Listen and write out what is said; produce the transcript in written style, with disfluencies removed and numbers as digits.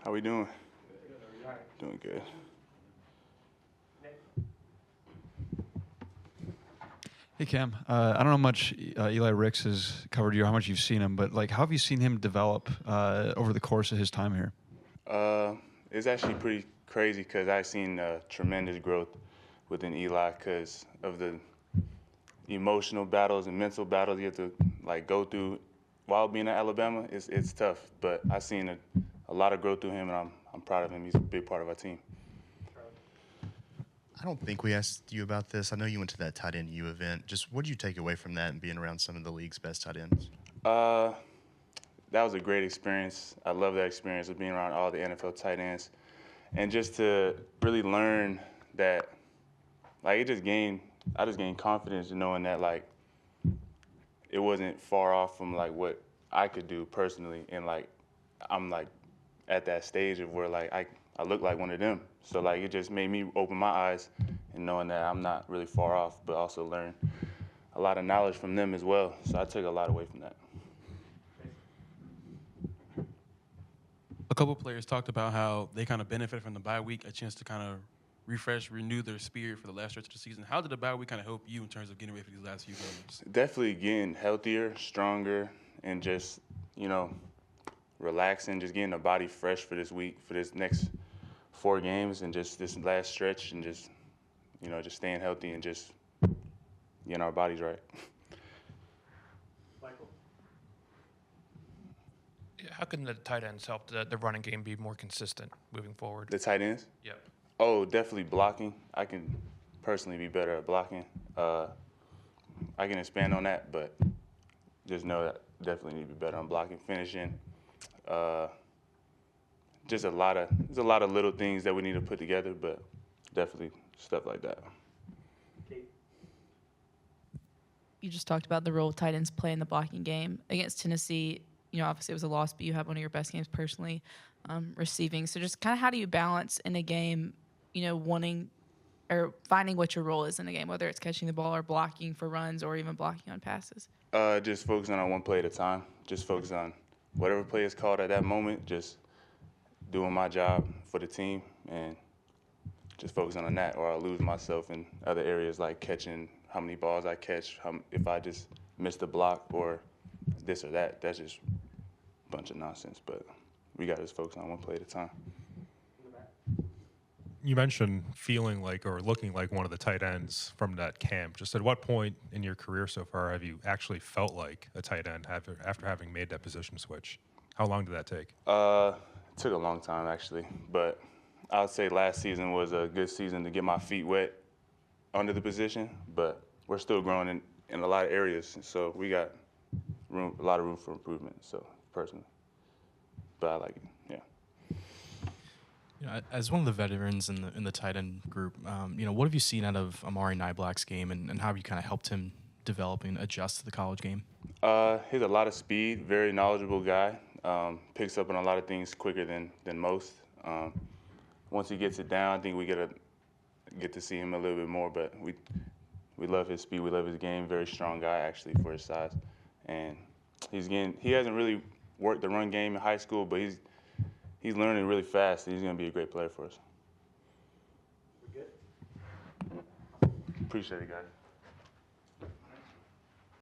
How we doing? Doing good. Hey Cam, I don't know how much Eli Ricks has covered you, or how much you've seen him, but like, how have you seen him develop over the course of his time here? It's actually pretty crazy because I've seen tremendous growth within Eli because of the emotional battles and mental battles you have to like go through while being at Alabama. It's tough, but I've seen a lot of growth through him, and I'm proud of him. He's a big part of our team. I don't think we asked you about this. I know you went to that tight end U event. Just what did you take away from that and being around some of the league's best tight ends? That was a great experience. I love that experience of being around all the NFL tight ends, and just to really learn that, like, I just gained confidence in knowing that, like, it wasn't far off from like what I could do personally, and like I'm like at that stage of where like I look like one of them. So like it just made me open my eyes and knowing that I'm not really far off, but also learn a lot of knowledge from them as well. So I took a lot away from that. A couple of players talked about how they kind of benefited from the bye week, a chance to kind of refresh, renew their spirit for the last stretch of the season. How did the bye week kind of help you in terms of getting ready for these last few games? Definitely getting healthier, stronger, and just, relaxing, just getting the body fresh for this week, for this next 4 games, and just this last stretch, and just, just staying healthy and just getting our bodies right. How can the tight ends help the running game be more consistent moving forward? The tight ends? Yep. Oh, definitely blocking. I can personally be better at blocking. I can expand on that, but just know that definitely need to be better on blocking, finishing. There's a lot of little things that we need to put together, but definitely stuff like that. You just talked about the role tight ends play in the blocking game against Tennessee. Obviously it was a loss, but you had one of your best games personally, receiving. So just kind of how do you balance in a game, wanting or finding what your role is in a game, whether it's catching the ball or blocking for runs or even blocking on passes? Just focusing on one play at a time. Just focus on whatever play is called at that moment, just doing my job for the team and just focusing on that, or I'll lose myself in other areas like catching how many balls I catch, if I just missed a block or this or that. That's just a bunch of nonsense, but we got to just focus on one play at a time. You mentioned feeling like or looking like one of the tight ends from that camp. Just at what point in your career so far have you actually felt like a tight end after having made that position switch? How long did that take? It took a long time, actually, but I would say last season was a good season to get my feet wet under the position, but we're still growing in a lot of areas, so we got a lot of room for improvement, so personally. But I like it, yeah. As one of the veterans in the tight end group, what have you seen out of Amari Niblack's game, and how have you kind of helped him develop and adjust to the college game? He has a lot of speed, very knowledgeable guy, picks up on a lot of things quicker than most. Once he gets it down, I think we get to see him a little bit more, but we love his speed, we love his game, very strong guy actually for his size. And he hasn't really worked the run game in high school, but he's learning really fast, and he's going to be a great player for us. We're good. Appreciate it, guys.